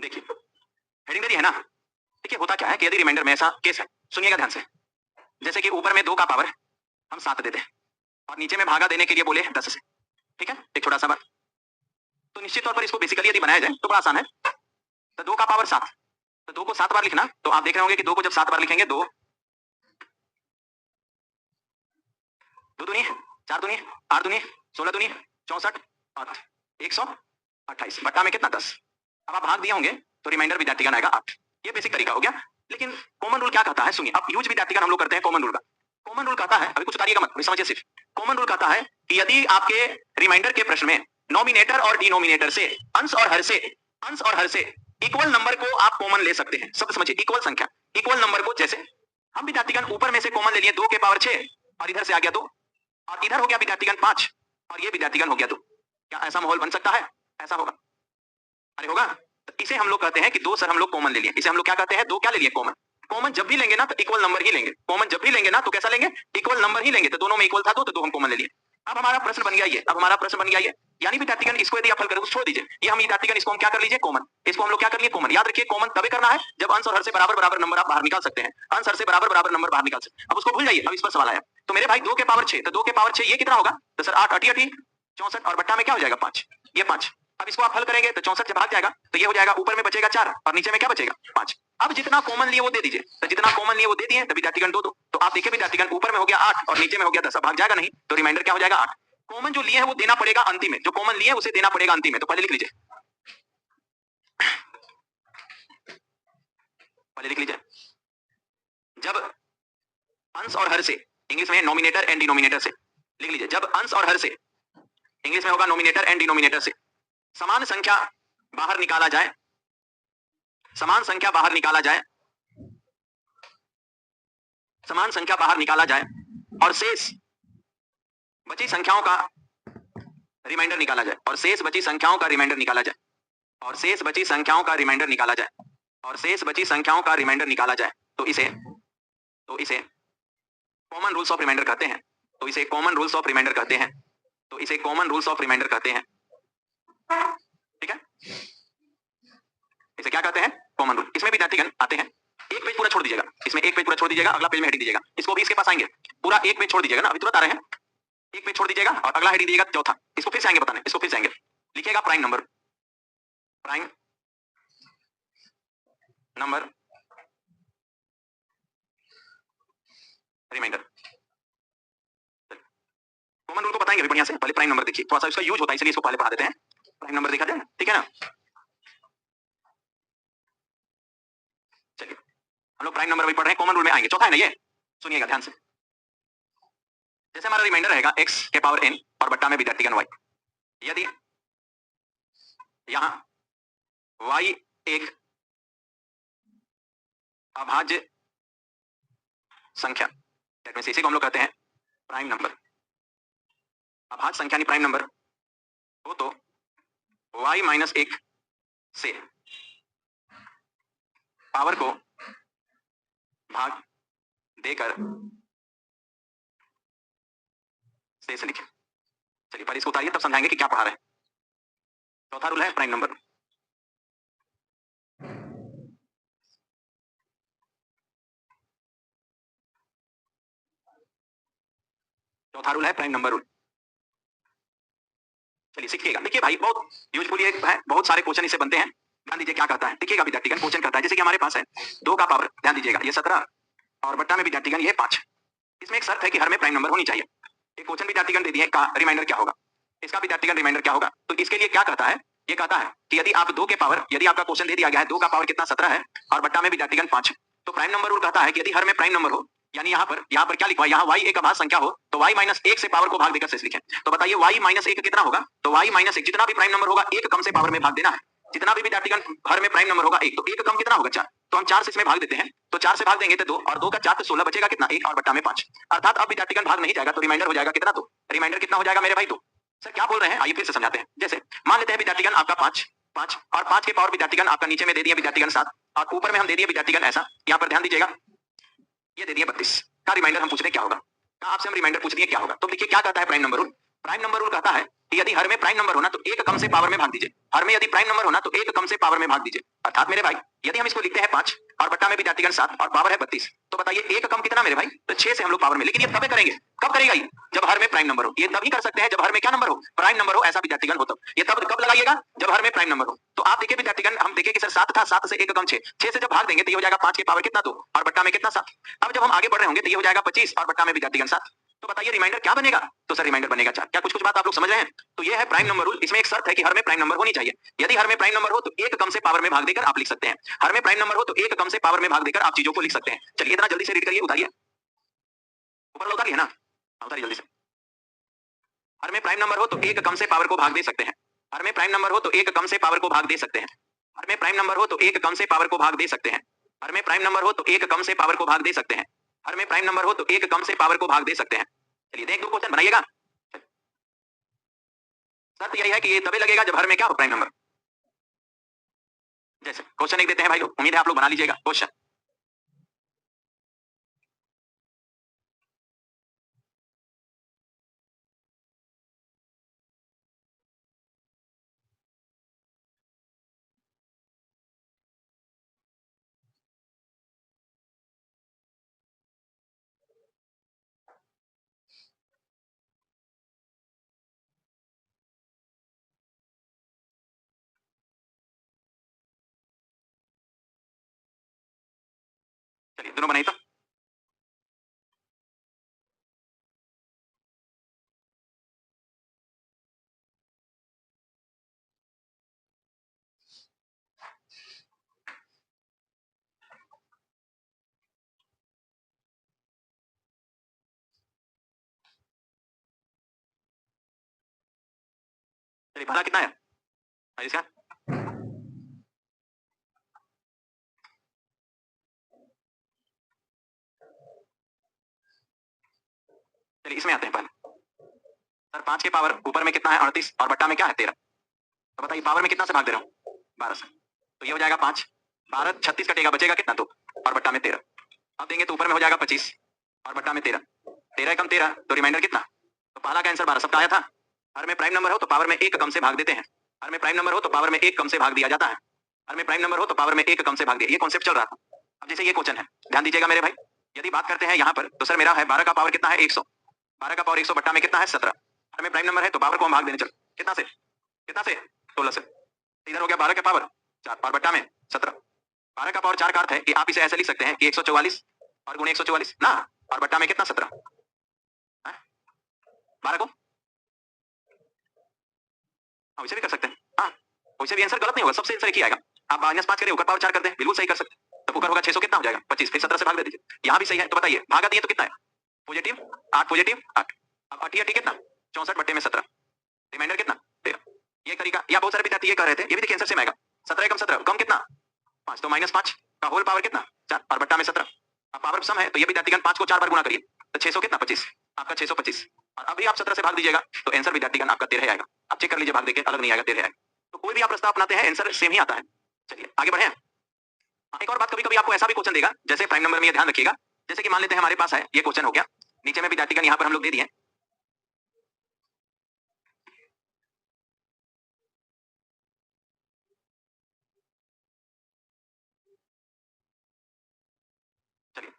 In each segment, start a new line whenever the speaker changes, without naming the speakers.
देखिए हेडिंग दे दी है ना। देखिए होता क्या है कि यदि रिमाइंडर में ऐसा केस है, सुनिएगा ध्यान से। जैसे कि ऊपर में 2 का पावर हम 7 देते हैं और नीचे में भागा देने के लिए बोले 10 से। ठीक है, एक छोटा सा बात। तो निश्चित तौर पर इसको बेसिकली यदि बनाया जाए तो बड़ा आसान है। तो 2 का पावर 7, तो 2 को 7 बार लिखना, तो आप देख रहे होंगे कि 2 को जब 7 बार लिखेंगे, 2 2 दूनी 4 दूनी 8 दूनी 16 दूनी 64 और 128 बट्टा में कितना 10। अब आप भाग दिए होंगे तो रिमाइंडर विद्यार्थीगण आएगा 8। ये बेसिक तरीका हो गया। लेकिन कॉमन रूल क्या कहता है, सुनिए। अब यूज विद्यार्थीगण हम लोग करते हैं कॉमन रूल का। कॉमन रूल कहता है, अभी कुछ उतारिएगा मत, समझिए सिर्फ। कॉमन रूल कहता है कि यदि आपके रिमाइंडर के प्रश्न में नॉमिनेटर और डिनोमिनेटर से अंश और हर से इक्वल नंबर को आप कॉमन ले सकते हैं। सब समझिए, इक्वल संख्या, इक्वल नंबर को। जैसे हम विद्यार्थीगण ऊपर में से कॉमन ले लिए 2 के पावर 6 और इधर से आ गया 2 और इधर हो गया विद्यार्थीगण 5 और ये विद्यार्थीगण हो गया 2। क्या ऐसा माहौल बन सकता है? ऐसा होगा? अरे होगा। तो इसे हम लोग कहते हैं कि 2 सर हम लोग कॉमन ले लिए। इसे हम लोग क्या कहते हैं? 2 क्या ले लिए? कॉमन। कॉमन जब भी लेंगे ना तो इक्वल नंबर ही लेंगे। कॉमन जब भी लेंगे ना तो कैसा लेंगे? इक्वल नंबर ही लेंगे। तो दोनों में इक्वल था तो 2 हम कॉमन ले लिए। अब हमारा प्रश्न बन गया ये, अब हमारा प्रश्न बन गया ये, यानी विद्यार्थीगण इसको यदि आप हल करोगे, छोड़ दीजिए ये, हम विद्यार्थीगण इसको हम क्या कर लीजिए? कॉमन। इसको हम लोग क्या कर लिए? कॉमन। याद रखिए कॉमन तभी करना है जब अंश और हर से बराबर बराबर नंबर आप बाहर निकाल सकते हैं। अंश हर से बराबर बराबर नंबर बाहर निकाल सकते हैं। अब उसको भूल जाइए। अब इस पर सवाल आया तो मेरे भाई 2 के पावर 6, तो 2 के पावर 6 ये कितना होगा? तो सर 8 8 64 और बट्टा में क्या हो जाएगा? 5। ये 5। अब इसको आप हल करेंगे तो 64 से भाग जाएगा तो ये हो जाएगा, ऊपर में बचेगा 4 और नीचे में क्या बचेगा? 5। अब जितना कॉमन लिए वो दे दीजिए। तो जितना कॉमन लिए वो दे दिए तो विद्यार्थीगण 2 2। तो आप देखिए विद्यार्थीगण ऊपर में हो गया 8 और नीचे में हो गया 10। भाग जाएगा नहीं तो रिमाइंडर क्या हो जाएगा? 8। कॉमन जो लिए है वो देना पड़ेगा अंतिम में, जो कॉमन लिए उसे देना पड़ेगा अंतिम में। तो पहले लिख लीजिए, पहले लिख लीजिए। जब अंश और हर से, इंग्लिश में नॉमिनेटर एंड डिनोमिनेटर से, लिख लीजिए। जब अंश और हर से, इंग्लिश में होगा नॉमिनेटर एंड डिनोमिनेटर से, समान संख्या बाहर निकाला जाए, समान संख्या बाहर निकाला जाए, समान संख्या बाहर निकाला जाए और शेष बची संख्याओं का रिमाइंडर निकाला जाए, और शेष बची संख्याओं का रिमाइंडर निकाला जाए, और शेष बची संख्याओं का रिमाइंडर निकाला जाए, और शेष बची संख्याओं का रिमाइंडर निकाला जाए, तो इसे कॉमन रूल्स ऑफ रिमाइंडर कहते हैं। तो इसे कॉमन रूल्स ऑफ रिमाइंडर कहते हैं। तो इसे कॉमन रूल्स ऑफ रिमाइंडर कहते हैं। ठीक है, इसे क्या कहते हैं? Common rule. इसमें विद्यार्थीगण आते हैं, एक पेज पूरा छोड़ दीजिएगा, इसमें एक पेज पूरा छोड़ दीजिएगा, अगला पेज में हेडिंग दीजिएगा। इसको भी इसके पास आएंगे, पूरा एक पेज छोड़ दीजिएगा ना, अभी तुरंत आ रहे हैं। एक पेज छोड़ दीजिएगा और अगला हेडिंग दीजिएगा चौथा। इसको फिर से आएंगे बताने, इसको फिर से आएंगे। लिखिएगा prime number, prime number remainder. Common rule को बताएंगे बढ़िया से। पहले प्राइम नंबर देखिए, थोड़ा सा इसका यूज होता है इसलिए इसको पहले पढ़ा देते हैं। प्राइम नंबर देखा जाए, ठीक है ना। चलिए हम लोग प्राइम नंबर भी पढ़ रहे हैं, कॉमन रूल में आएंगे। चौथा है ना ये, सुनिएगा ध्यान से। जैसे हमारा रिमाइंडर रहेगा x के पावर n और बट्टा में विद्यार्थीगण y। यदि यहां y एक अभाज्य संख्या, दैट मींस इसी को हम लोग कहते हैं प्राइम नंबर। अभाज्य संख्या नहीं प्राइम नंबर हो तो y माइनस 1 से पावर को भाग देकर शेष लिखें। चलिए पहले इसको उतारिए तब समझाएंगे कि क्या पढ़ा रहे हैं। चौथा रूल है प्राइम नंबर। चौथा रूल है प्राइम नंबर रूल। चलिए सीखिएगा। देखिए भाई बहुत यूजफुल ये है, बहुत सारे क्वेश्चन इससे बनते हैं। ध्यान दीजिए क्या कहता है, देखिएगा विद्यार्थीगण क्वेश्चन कहता है जैसे कि हमारे पास है 2 का पावर, ध्यान दीजिएगा ये 17 और बट्टा में विद्यार्थीगण ये 5। इसमें एक शर्त है कि हर में प्राइम नंबर होनी चाहिए। एक क्वेश्चन विद्यार्थीगण दे दिए का रिमाइंडर क्या होगा, इसका विद्यार्थीगण रिमाइंडर क्या होगा। तो इसके लिए क्या कहता है, ये कहता है कि यदि आप 2 के पावर, यदि आपका क्वेश्चन दे दिया गया है 2 का पावर कितना 17 है और बट्टा में विद्यार्थीगण 5 है, तो प्राइम नंबर रूल कहता है कि यदि हर में प्राइम नंबर हो, यानी यहाँ पर क्या लिखवा, यहाँ y एक अभाज्य संख्या हो तो y माइनस 1 से पावर को भाग देकर शेष लिखें। तो बताइए y माइनस 1 कितना होगा। तो y माइनस 1, जितना भी प्राइम नंबर होगा 1 कम से पावर में भाग देना है। जितना भी विद्यार्थीगण हर में प्राइम नंबर होगा 1, तो 1 कम कितना होगा 4, तो हम 4 से इसमें भाग देते हैं। तो 4 से भाग देंगे तो 2 और 2 का 4 तो 16 बचेगा कितना, 1 और बट्टा में 5। अर्थात अब विद्यार्थीगण भाग नहीं जाएगा तो रिमाइंडर हो जाएगा कितना, 2। रिमाइंडर कितना हो जाएगा मेरे भाई, 2। सर क्या बोल रहे हैं, आइए फिर से समझाते हैं। जैसे मान लेते हैं विद्यार्थीगण आपका 5 5 और 5 के पावर विद्यार्थीगण आपका नीचे में दे दिया विद्यार्थीगण 7 और ऊपर में हम दे दिए विद्यार्थीगण ऐसा, यहाँ पर ध्यान दीजिएगा ये दे दिए 32 का रिमाइंडर। हम पूछ रहे क्या होगा, आपसे हम रिमाइंडर पूछ दिए क्या होगा। तो देखिए क्या कहता है prime number rule. Prime number rule कहता है कि यदि हर में प्राइम नंबर होना तो 1 कम से पावर में भाग दीजिए। हर में यदि प्राइम नंबर होना तो 1 कम से पावर में भाग दीजिए। अर्थात मेरे भाई यदि हम इसको लिखते हैं 5 और बट्टा में विद्यार्थीगण 7 और पावर है 32, तो बताइए एक कम कितना मेरे भाई? तो 6 से हम लोग पावर में, लेकिन ये तब करेंगे, कब करेगा ये? जब हर में प्राइम नंबर हो। ये तभी कर सकते हैं जब हर में क्या नंबर हो? प्राइम नंबर हो, ऐसा विद्यार्थीगण हो। तब ये तब कब लगाइएगा? जब हर में प्राइम नंबर हो। तो आप देखिए विद्यार्थीगण, हम देखिए कि सर 7 था, 7 से एक कम 6, 6 से जब भाग देंगे तो ये हो जाएगा 5 की पावर कितना 2 और बट्टा में कितना 7। अब जब हम आगे बढ़ रहे होंगे तो ये हो जाएगा 25 और बट्टा में विद्यार्थीगण 7। तो बताइए रिमाइंडर क्या बनेगा? तो सर रिमाइंडर बनेगा 4। क्या कुछ बात आप लोग समझ रहे हैं? तो ये है प्राइम नंबर रूल। इसमें एक शर्त है कि हर में प्राइम नंबर होनी चाहिए। यदि हर में प्राइम नंबर हो तो एक कम से पावर में भाग देकर आप लिख सकते हैं। हर में प्राइम नंबर हो तो एक कम से पावर में भाग देकर आप चीजों को लिख सकते हैं। चलिए इतना जल्दी से रीड करिए, उतारिए ऊपर वाला उतारिए ना, उतारिए जल्दी से। हर में प्राइम नंबर हो तो एक कम से पावर को भाग दे सकते हैं। हर में प्राइम नंबर हो तो एक कम से पावर को भाग दे सकते हैं। हर में प्राइम नंबर हो तो एक कम से पावर को भाग दे सकते हैं। हर में प्राइम नंबर हो तो एक कम से पावर को भाग दे सकते हैं। हर में प्राइम नंबर हो तो एक कम से पावर को भाग दे सकते हैं। चलिए देख दो क्वेश्चन बनाइएगा। शर्त यही है कि ये तभी लगेगा जब हर में क्या हो? Prime number. जैसे क्वेश्चन एक देते हैं भाई लोग, उम्मीद है आप लोग बना लीजिएगा क्वेश्चन। चलिए दोनों बनाइए तो। चलिए भला कितना है इसका? चलिए इसमें आते हैं पहले। सर 5 के पावर ऊपर में कितना है? 38 और बट्टा में क्या है 13। तो बताइए पावर में कितना से भाग दे रहा हूँ? 12 से। तो ये हो जाएगा 5, 12 36 कटेगा, बचेगा कितना 2 और बट्टा में 13। अब देंगे तो ऊपर में हो जाएगा 25 और बट्टा में 13, 13 कम 13 तो रिमाइंडर कितना? तो पहला का आंसर 12 सबका आया था। हर में प्राइम नंबर हो तो पावर में एक कम से भाग देते हैं। हर में प्राइम नंबर हो तो पावर में एक कम से भाग दिया जाता है। हर में प्राइम नंबर हो तो पावर में एक कम से भाग दिया, ये कॉन्सेप्ट चल रहा था। अब जैसे ये क्वेश्चन है, ध्यान दीजिएगा मेरे भाई। यदि बात करते हैं यहाँ पर तो सर मेरा है 12 का पावर कितना है? 100। 12 का पावर 100 बट्टा में कितना है? 17। हर में प्राइम नंबर है तो पावर को हम भाग देने चल कितना से? कितना से? 16 से। इधर हो गया 12 का पावर 4 और बट्टा में 17। 12 का पावर 4 का अर्थ है कि आप इसे ऐसे लिख सकते हैं कि 144 और गुणे 144 ना, और बट्टा में कितना? 17। 12 को वैसे भी कर सकते हैं। हाँ वैसे भी आंसर गलत नहीं होगा, सबसे आंसर एक ही आएगा। आप -5 करें ऊपर पावर 4 कर दें, बिल्कुल सही कर सकते हैं। तब ऊपर होगा 600 कितना हो जाएगा? 25, फिर 17 से भाग दे दीजिए। यहाँ भी सही है। तो बताइए भागा दिए तो कितना है? Positive 8, positive 8। अब 8 8 कितना? 64 बट्टे में 17, रिमाइंडर कितना? 13। ये तरीका, या बहुत सारे विद्यार्थी ये कह रहे थे, ये भी देखिए आंसर सेम आएगा। 17 कम 17 कम कितना? 5, तो -5 का होल पावर कितना? 4 और बट्टा में 17। अब पावर सम है तो ये विद्यार्थीगण 5 को 4 बार गुणा करिए तो 600 कितना? 25। आपका 625 और अभी आप 17 से भाग दीजिएगा तो आंसर विद्यार्थीगण आपका 13 आएगा। आप चेक कर लीजिए, भाग देके अलग नहीं आएगा, 13 आएगा। तो कोई भी आप प्रस्ताव अपनाते हैं आंसर सेम ही आता है। चलिए आगे बढ़े। एक और बात, कभी कभी आपको ऐसा भी क्वेश्चन देगा, जैसे प्राइम नंबर में ये ध्यान रखिएगा, जैसे कि मान लेते हैं हमारे पास है ये क्वेश्चन हो गया, नीचे में विद्यार्थीगण यहाँ पर हम लोग दे दिए। चलिए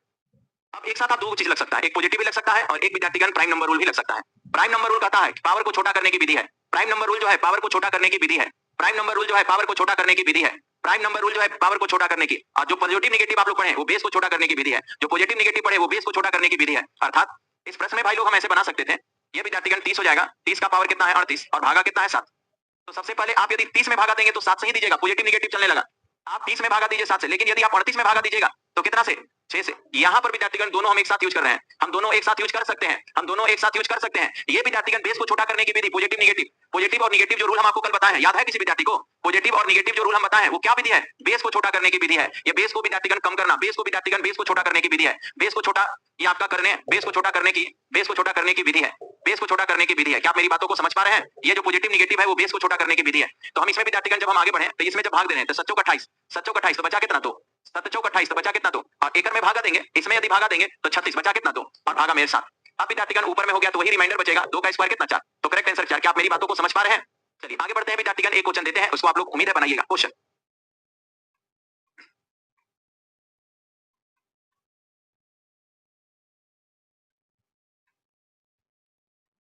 अब एक साथ आप दो चीज लग सकता है, एक पॉजिटिव भी लग सकता है और एक विद्यार्थीगण प्राइम नंबर रूल भी लग सकता है। प्राइम नंबर रूल कहता है पावर को छोटा करने की विधि है। प्राइम नंबर रूल जो है पावर को छोटा करने की विधि है। प्राइम नंबर रूल जो है पावर को छोटा करने की विधि है। प्राइम नंबर रूल जो है पावर को छोटा करने की, और जो पॉजिटिव नेगेटिव आप लोग पढ़े वो बेस को छोटा करने की विधि है। जो पॉजिटिव नेगेटिव पढ़े वो बेस को छोटा करने की विधि है। अर्थात इस प्रश्न में भाई लोग हम ऐसे बना सकते थे, ये विद्यार्थीगण 30 हो जाएगा, 30 का पावर कितना है? 38 और भागा कितना है? 7। तो सबसे पहले आप यदि 30 में भागा देंगे तो 7 से ही दीजिएगा, पॉजिटिव नेगेटिव चलने लगा। आप 30 में भागा दीजिए 7 से, लेकिन यदि आप 38 में भागा दीजिएगा तो कितना से? 6 से। यहाँ पर विद्यार्थीगण दोनों हम एक साथ यूज कर रहे हैं, हम दोनों एक साथ यूज कर सकते हैं, हम दोनों एक साथ यूज कर सकते हैं। ये विद्यार्थीगण बेस को छोटा करने की विधि, पॉजिटिव नेगेटिव, पॉजिटिव और नेगेटिव जो रूल हम आपको कल बताए हैं, याद है किसी विद्यार्थी को? पॉजिटिव और नेगेटिव जो रूल हम बताए हैं वो क्या विधि है? बेस को छोटा करने की विधि है। ये बेस को विद्यार्थीगण कम करना, बेस को विद्यार्थीगण बेस को छोटा करने की विधि है। बेस को छोटा ये आपका करने, बेस को छोटा करने की, बेस को छोटा करने की विधि है। बेस को छोटा करने की विधि है। क्या आप मेरी बातों को समझ पा रहे हैं? ये जो पॉजिटिव नेगेटिव है वो बेस को छोटा करने की विधि है। तो हम इसमें विद्यार्थीगण जब हम आगे बढ़े तो इसमें जब भाग दे रहे हैं तो 7 चौक 28, 7 चौक 28 तो बचा कितना? 2। 7 चौक 28 तो बचा कितना? 2। और एकड़ में भागा देंगे, इसमें यदि भागा देंगे तो 36 बचा कितना? 2 और भागा मेरे साथ। अब विद्यार्थीगण ऊपर में हो गया तो वही रिमाइंडर बचेगा, 2 का स्क्वायर कितना? 4। तो करेक्ट आंसर 4। क्या आप मेरी बातों को समझ पा रहे हैं? चलिए आगे बढ़ते हैं। विद्यार्थीगण एक क्वेश्चन देते हैं, उसको आप लोग उम्मीद है बनाइएगा क्वेश्चन।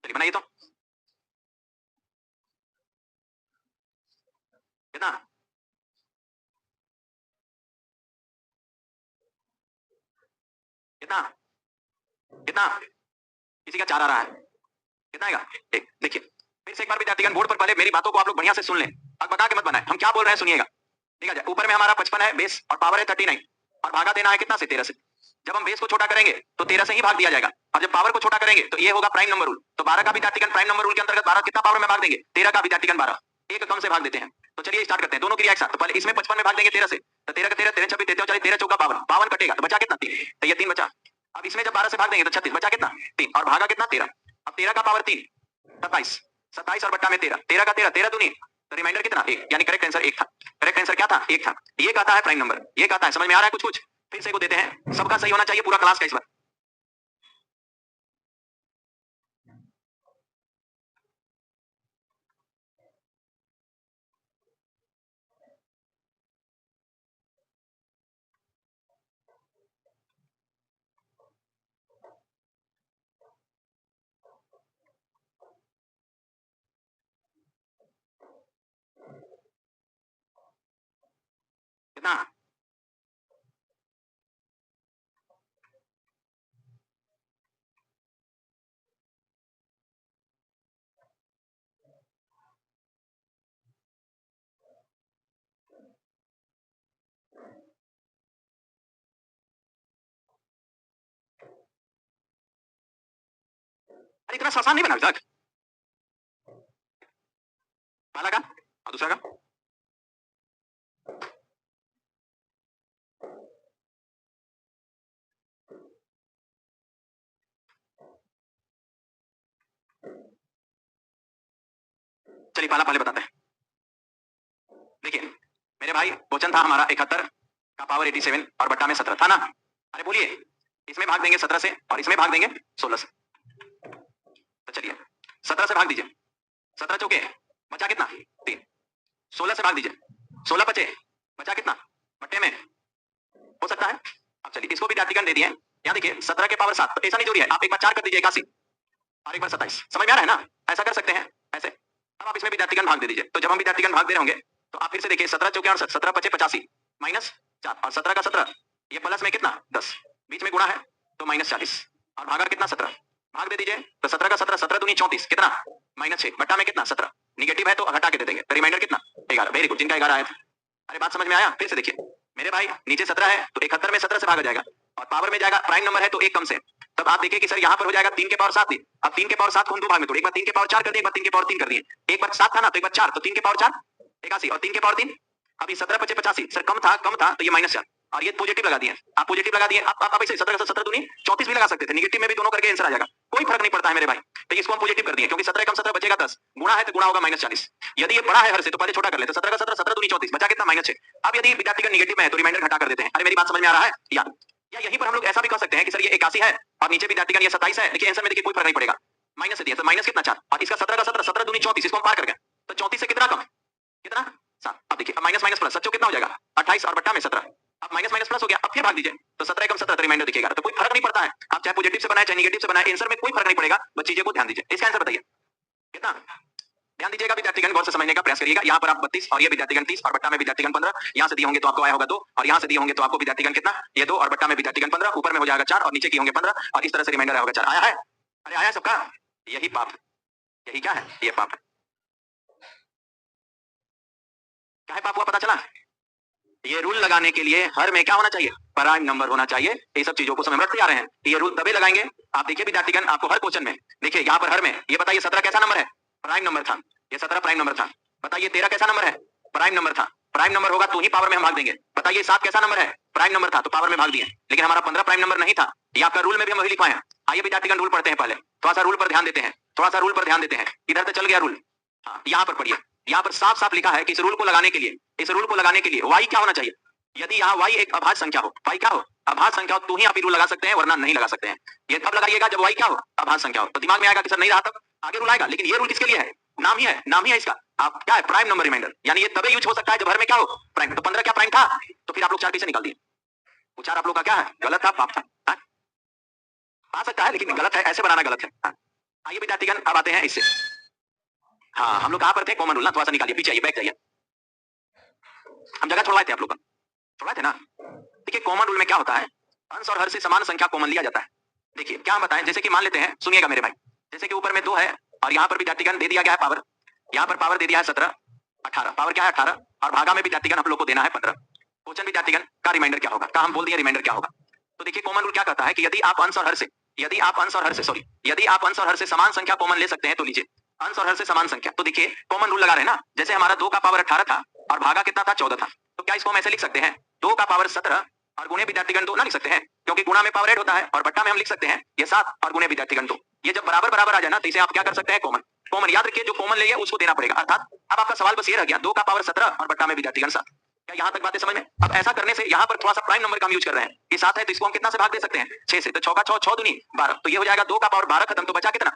चलिए बनाइए तो कितना कितना कितना किसी का 4 आ रहा है, कितना आएगा? एक। देखिए फिर से एक बार विद्यार्थीगण बोर्ड पर पहले मेरी बातों को आप लोग बढ़िया से सुन लें, बका के मत बनाए। हम क्या बोल रहे हैं सुनिएगा, ठीक है? ऊपर में हमारा 55 है बेस और पावर है 39 और भागा देना है कितना से? 13 से। जब हम बेस को छोटा करेंगे तो 13 से ही भाग दिया जाएगा और जब पावर को छोटा करेंगे तो ये होगा प्राइम नंबर रूल। तो 12 का विद्यार्थीगण प्राइम नंबर रूल के अंतर्गत 12 कितना पावर में भाग देंगे? 13 का विद्यार्थीगण 12 एक कम से भाग देते हैं। तो चलिए स्टार्ट करते हैं दोनों क्रिया एक साथ। तो पहले इसमें 55 में भाग देंगे 13 से, तो 13 का 13 13 26 13 40 13 चौका 52 52 कटेगा तो बचा कितना? 3। तो ये 3 बचा। अब इसमें जब 12 से भाग देंगे तो 36 बचा कितना? 3 और भागा कितना? 13। अब 13 का पावर 3 27 27 और बट्टा में 13 13 का 13 13 दूनी तो रिमाइंडर कितना? 1। यानी करेक्ट आंसर 1 था। करेक्ट आंसर क्या था? 1 था। ये कहता है प्राइम नंबर, ये कहता है। समझ में आ रहा है कुछ कुछ? फिर से को देते हैं, सबका सही होना चाहिए पूरा क्लास का इस बार। कितना? अरे इतना आसान नहीं बना अभी तक। पहला का और दूसरा का चलिए पहला पहले बताते हैं। देखिए मेरे भाई क्वेश्चन था हमारा 71 का पावर 87 और बट्टा में 17 था ना? अरे बोलिए, इसमें भाग देंगे 17 से और इसमें भाग देंगे 16 से। तो चलिए 17 से भाग दीजिए, 17 चौके बचा कितना? 3। 16 से भाग दीजिए, 16 बचे बचा कितना? बट्टे में हो सकता है। अब चलिए इसको भी विद्यार्थीगण दे दिए। यहाँ देखिए 17 के पावर 7 तो ऐसा नहीं जोड़ी है, आप एक बार 4 कर दीजिए 81 और एक बार 27। समझ में आ रहा है ना? ऐसा कर सकते हैं ऐसे। अब आप इसमें विद्यार्थीगण भाग दे दीजिए। तो जब हम विद्यार्थीगण भाग दे रहे होंगे तो आप फिर से देखिए 17 चौके 68 17 पचे 85 माइनस 4 और 17 का 17 ये प्लस में कितना? 10 बीच में गुणा है तो माइनस 40 और भागा कितना? 17 भाग दे दीजिए। तो 17 का 17 17 दूनी 34 कितना? माइनस 6 बट्टा में कितना? 17 निगेटिव है तो घटा के दे देंगे तो रिमाइंडर कितना? 11। वेरी गुड, जिनका 11 आया था। अरे बात समझ में आया? फिर से देखिए मेरे भाई नीचे 17 है तो 71 में 17 से भागा जाएगा और पावर में जाएगा प्राइम नंबर है तो एक कम से। तब आप देखिए कि सर यहाँ पर हो जाएगा 3 के पावर 7 ही। अब 3 के पावर 7 को हम दो भाग में तोड़े, एक बार 3 के पावर 4 कर दिए, एक बार 3 के पावर 3 कर दिए। एक बार 7 था ना तो एक बार 4 तो 3 के पावर 4 81 और 3 के पावर 3 अभी 17 पचे 85 सर कम था तो ये माइनस 4 और ये पॉजिटिव लगा दिए। आप पॉजिटिव लगा दिए, आप इसे 17 का 17 दूनी 34 भी लगा सकते थे, निगेटिव में भी दोनों करके आंसर आ जाएगा, कोई फर्क नहीं पड़ता है मेरे भाई। तो इसको हम पॉजिटिव कर दिए क्योंकि 17 कम 17 बचेगा 10 गुणा है तो गुणा होगा माइनस 40। यदि ये बड़ा है हर से तो पहले छोटा कर ले। तो 17 का 17 17 दूनी 34 बचा कितना? माइनस 6। अब यदि विद्यार्थी का निगेटिव में है तो रिमाइंडर घटा कर देते हैं। अरे मेरी बात समझ में आ रहा है? या यहीं पर हम लोग ऐसा भी कर सकते हैं कि सर ये 81 है और नीचे विद्यार्थी का ये 27 है। देखिए आंसर में देखिए कोई फर्क नहीं पड़ेगा, माइनस से दिया तो माइनस कितना? 4 और इसका 17 का 17 17 दूनी 34 इसको हम पार कर गए तो 34 से कितना कम है? कितना? 7। अब देखिए माइनस माइनस प्लस सच्चो कितना हो जाएगा? 28 और बट्टा में 17। अब माइनस माइनस प्लस हो गया, अब फिर भाग दीजिए तो 17 कम 17 तो रिमाइंडर दिखेगा। तो कोई फर्क नहीं पड़ता है, आप चाहे पॉजिटिव से बनाए चाहे नेगेटिव से बनाए, आंसर में कोई फर्क नहीं पड़ेगा। बस चीजों को ध्यान दीजिए। इसका आंसर बताइए कितना? ध्यान दीजिएगा विद्यार्थीगण, गौर से समझने का प्रयास करिएगा। यहाँ पर आप 32 और ये विद्यार्थीगण 30 और बट्टा में विद्यार्थीगण 15। यहाँ से दिए होंगे तो आपको आया होगा 2 और यहाँ से दिए होंगे तो आपको विद्यार्थीगण कितना? ये 2 और बट्टा में विद्यार्थीगण 15, ऊपर में हो जाएगा 4 और नीचे की होंगे 15 और इस तरह से रिमाइंडर आया होगा 4। आया है? अरे आया है सबका? यही पाप, यही क्या है? ये पाप है। क्या है पाप हुआ? पता चला? ये रूल लगाने के लिए हर में क्या होना चाहिए? प्राइम नंबर होना चाहिए। ये सब चीजों को समझ रखते आ रहे हैं। ये रूल तभी लगाएंगे। आप देखिए विद्यार्थीगण आपको हर क्वेश्चन में देखिए यहाँ पर हर में ये बताइए 17 कैसा नंबर है? प्राइम नंबर था। ये 17 प्राइम नंबर था। बताइए 13 कैसा नंबर है? प्राइम नंबर था। प्राइम नंबर होगा तो ही पावर में हम भाग देंगे। बताइए 7 कैसा नंबर है? प्राइम नंबर था तो पावर में भाग दिए, लेकिन हमारा 15 प्राइम नंबर नहीं था। ये आपका रूल में भी हम वही लिखवाए हैं। आइए विद्यार्थीगण रूल पढ़ते हैं पहले, थोड़ा सा रूल पर ध्यान देते हैं, थोड़ा सा रूल पर ध्यान देते हैं। इधर तो चल गया रूल, हाँ यहाँ पर पढ़िए। यहाँ पर साफ साफ लिखा है कि इस रूल को लगाने के लिए, इस रूल को लगाने के लिए वाई क्या होना चाहिए? यदि यहाँ y एक अभाज्य संख्या हो, y क्या हो? अभाज्य संख्या हो तो ही आप रूल लगा सकते हैं, वरना नहीं लगा सकते हैं। ये कब लगाइएगा? जब y क्या हो? अभाज्य संख्या हो। तो दिमाग में आएगा कि सर नहीं रहा तब आगे रूल आएगा, लेकिन ये रूल किसके लिए है? नाम ही है, नाम ही है इसका। आप क्या है? प्राइम नंबर रिमाइंडर, यानी ये तभी यूज हो सकता है जब हर में क्या हो? प्राइम। तो 15 क्या प्राइम था? तो फिर आप लोग 4 कैसे निकाल दिए? वो 4 आप लोग का क्या है? गलत था, पाप था। आ सकता है लेकिन गलत है, ऐसे बनाना गलत है। आइए विद्यार्थीगण अब आते हैं इससे। हाँ हम लोग कहाँ पर थे, कॉमन रूल ना, थोड़ा सा निकालिए, पीछे आइए, बैक जाइए। हम जगह छोड़वाए थे आप लोग का, छोड़वाए थे ना। देखिए कॉमन रूल में क्या होता है, अंश और हर से समान संख्या कॉमन लिया जाता है। देखिए क्या हम बताएं, जैसे कि मान लेते हैं, सुनिएगा मेरे भाई, जैसे कि ऊपर में 2 है और यहाँ पर विद्यार्थीगण दे दिया गया है पावर, यहाँ पर पावर दे दिया है 17, 18, पावर क्या है 18 और भागा में विद्यार्थीगण हम लोग को देना है 15। क्वेश्चन विद्यार्थीगण का रिमाइंडर क्या होगा, का हम बोल दिए रिमाइंडर क्या होगा। तो देखिए कॉमन रूल क्या कहता है कि यदि आप अंश और हर से, यदि आप अंश और हर से सॉरी यदि आप अंश और हर से समान संख्या कॉमन ले सकते हैं तो लीजिए अंश और हर से समान संख्या। तो देखिए कॉमन रूल लगा रहे हैं ना, जैसे हमारा 2 का पावर 18 था और भागा कितना था 14 था, तो क्या इसको हम ऐसे लिख सकते हैं 2 का पावर 17 और गुणे विद्यार्थीगण 2 ना लिख सकते हैं, क्योंकि गुणा में पावर ऐड होता है और बट्टा में हम लिख सकते हैं ये 7 और गुणे विद्यार्थीगण 2। ये जब बराबर बराबर आ जाए ना तो इसे आप क्या कर सकते हैं, कॉमन। कॉमन याद रखिए, जो कॉमन ले उसको देना पड़ेगा, अर्थात अब आपका सवाल बस ये रह गया 2 का पावर 17 और बट्टा में विद्यार्थीगण 7। क्या यहाँ तक बातें समझ में। अब ऐसा करने से यहाँ पर थोड़ा सा प्राइम नंबर का हम यूज कर रहे हैं कि 7 है तो इसको हम कितना से भाग दे सकते हैं 6 से, तो 6 का 6 6 दूनी 12, तो ये हो जाएगा 2 का पावर 12 खत्म, तो बचा कितना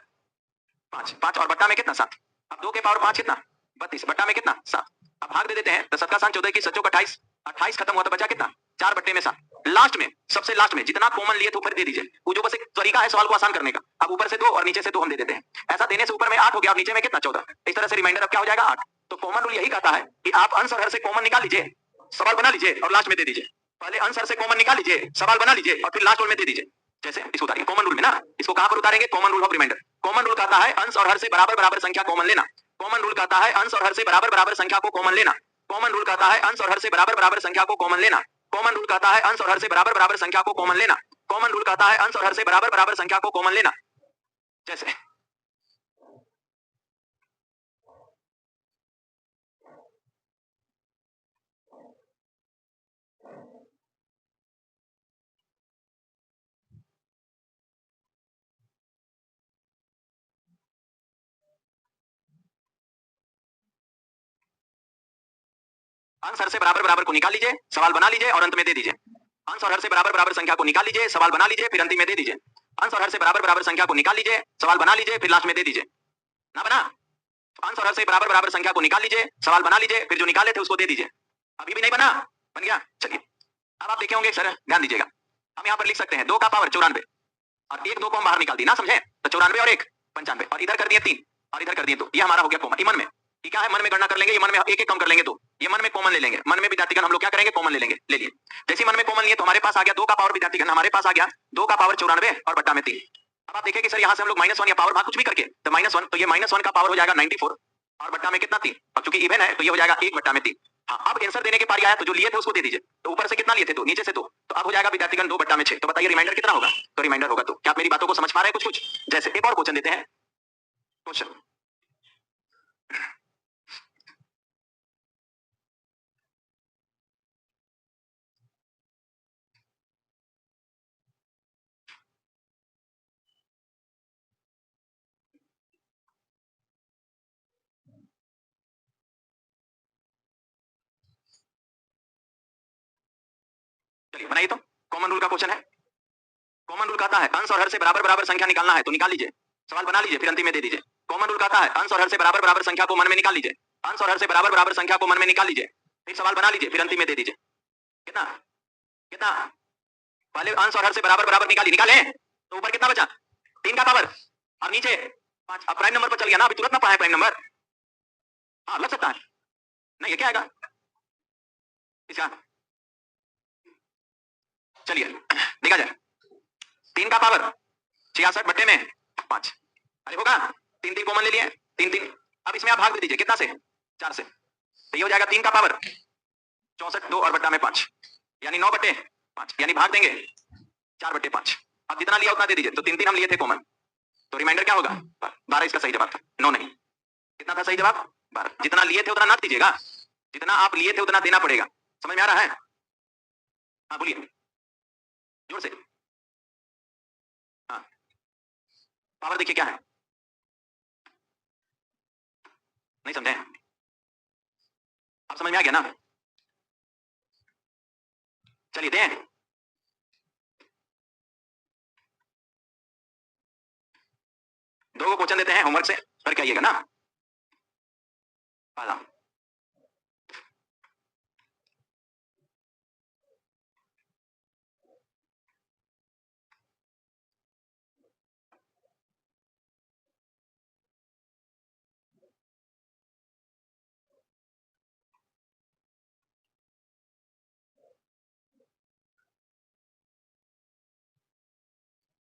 5, 5 और बट्टा में कितना 7। अब 2 के पावर 5 कितना 32, बट्टा में कितना 7। अब भाग दे देते हैं, तो 7 का 7 14 की 7 28, 28 खत्म हुआ तो बचा कितना 4 बट्टे में 7। लास्ट में सबसे लास्ट में जितना कॉमन लिए थे ऊपर दे दीजिए, वो जो बस एक तरीका है सवाल को आसान करने का। अब ऊपर से 2 और नीचे से 2 हम दे देते हैं, ऐसा देने से ऊपर में 8 हो गया और नीचे में कितना 14, इस तरह से रिमाइंडर अब क्या हो जाएगा 8। तो कॉमन रूल यही कहता है कि आप अंश और हर से कॉमन निकाल लीजिए, सवाल बना लीजिए और लास्ट में दे दीजिए। पहले अंश हर से कॉमन निकाल लीजिए, सवाल बना लीजिए और फिर लास्ट में दे दीजिए। जैसे इसको उतारिए कॉमन रूल में ना, इसको कहां पर उतारेंगे, common rule of reminder. Common rule कहता है अंश और हर से बराबर बराबर संख्या कॉमन लेना। कॉमन रूल कहता है अंश और हर से बराबर बराबर संख्या को कॉमन लेना। कॉमन रूल कहता है अंश और हर से बराबर बराबर संख्या को कॉमन लेना। कॉमन रूल कहता है अंश और हर से बराबर बराबर संख्या को कॉमन लेना। कॉमन रूल कहता है अंश और हर से बराबर बराबर संख्या को कॉमन लेना। जैसे अंश हर से बराबर बराबर को निकाल लीजिए, सवाल बना लीजिए और अंत में दे दीजिए। अंश और हर से बराबर बराबर संख्या को निकाल लीजिए, सवाल बना लीजिए, फिर अंत में दे दीजिए। अंश और हर से बराबर बराबर संख्या को निकाल लीजिए, सवाल बना लीजिए, फिर लास्ट में दे दीजिए। ना बना, अंश और हर से बराबर बराबर संख्या को निकाल लीजिए, सवाल बना लीजिए, फिर जो निकाले थे उसको दे दीजिए। अभी भी नहीं बना, बन गया। चलिए अब आप देखे होंगे, सर ध्यान दीजिएगा, हम यहाँ पर लिख सकते हैं 2 का पावर 94 और 1 2 को हम बाहर निकाल दिए ना, समझे, तो 94 और 1 95 और इधर कर दिए 3 और इधर कर दिए 2, ये हमारा हो गया कॉमन। मन में ये क्या है, मन में गणना कर लेंगे, ये मन में एक एक कम कर लेंगे 2, ये मन में कॉमन ले लेंगे। मन में विद्यार्थीगण हम लोग क्या करेंगे, कॉमन ले लेंगे, ले लिए। जैसे मन में कॉमन लिए तो हमारे पास आ गया 2 का पावर, विद्यार्थीगण हमारे पास आ गया 2 का पावर 94 और बट्टा में 3। अब आप देखिए कि सर यहाँ से हम लोग -1 या पावर भाग कुछ भी करके, तो -1, तो ये -1 का पावर हो जाएगा 94 और बट्टा में कितना 3। अब चूंकि इवन है तो ये हो जाएगा 1 बट्टा में 3। हाँ अब आंसर देने के पारी आया तो जो लिए थे उसको दे दीजिए। तो ऊपर से कितना लिए थे 2, नीचे से 2, तो अब हो जाएगा विद्यार्थीगण 2 बट्टा में 6। तो बताइए रिमाइंडर कितना होगा, तो रिमाइंडर होगा 2। क्या आप मेरी बातों को समझ पा रहे हैं कुछ कुछ। जैसे एक और क्वेश्चन देते हैं, क्वेश्चन चलिए बनाइए, तो कॉमन रूल का क्वेश्चन है। कॉमन रूल कहता है अंश और हर से बराबर बराबर संख्या निकालना है, तो निकाल लीजिए, सवाल बना लीजिए, फिर अंतिम में दे दीजिए। कॉमन रूल कहता है अंश और हर से बराबर बराबर संख्या को मन में निकाल लीजिए, अंश और हर से बराबर बराबर संख्या को मन में निकाल लीजिए, फिर सवाल बना लीजिए, फिर अंतिम में दे दीजिए। कितना कितना, पहले अंश और हर से बराबर बराबर निकाली, निकाले तो ऊपर कितना बचा 3 का पावर और नीचे 5। अब प्राइम नंबर पर चल गया ना, अभी तुरंत ना पढ़ाए प्राइम नंबर, हाँ लग सकता है। नहीं ये क्या आएगा इसका, चलिए देखा जाए 3 का पावर 66 बट्टे में 5, अरे होगा 3 3 कॉमन ले लिए, 3 3। अब इसमें आप भाग दे दीजिए कितना से 4 से, तो ये हो जाएगा 3 का पावर 64 2 और बट्टा में 5, यानी 9 बट्टे 5, यानी भाग देंगे 4 बट्टे 5। अब जितना लिया उतना दे दीजिए, तो 3 3 हम लिए थे कॉमन, तो रिमाइंडर क्या होगा 12। इसका सही जवाब था 9 नहीं, कितना था सही जवाब 12। जितना लिए थे उतना ना दीजिएगा, जितना आप लिए थे उतना देना पड़ेगा। समझ में आ रहा है, हाँ बोलिए जोर से। हाँ पावर देखिए क्या है, नहीं समझे, आप समझ में आ गया ना। चलिए दें, 2 क्वेश्चन देते हैं होमवर्क से करके आइएगा ना। पहला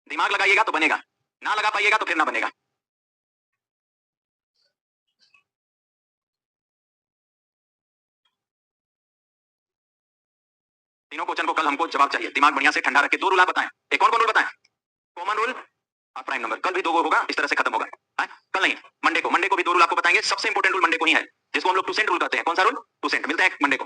दिमाग लगाइएगा तो बनेगा, ना लगा पाइएगा तो फिर ना बनेगा। तीनों क्वेश्चन को कल हमको जवाब चाहिए, दिमाग बढ़िया से ठंडा रखे। 2 रूल आप बताएं, एक कौन कौन रूल बताएं? कॉमन रूल और प्राइम नंबर। कल भी 2 होगा, इस तरह से खत्म होगा। कल नहीं, मंडे को भी 2 रूल आपको बताएंगे। सबसे इंपॉर्टेंट रूल मंडे को ही है, जिसको हम लोग 2 सेंट रूल कहते हैं। कौन सा रूल? 2 सेंट। मिलते हैं मंडे को।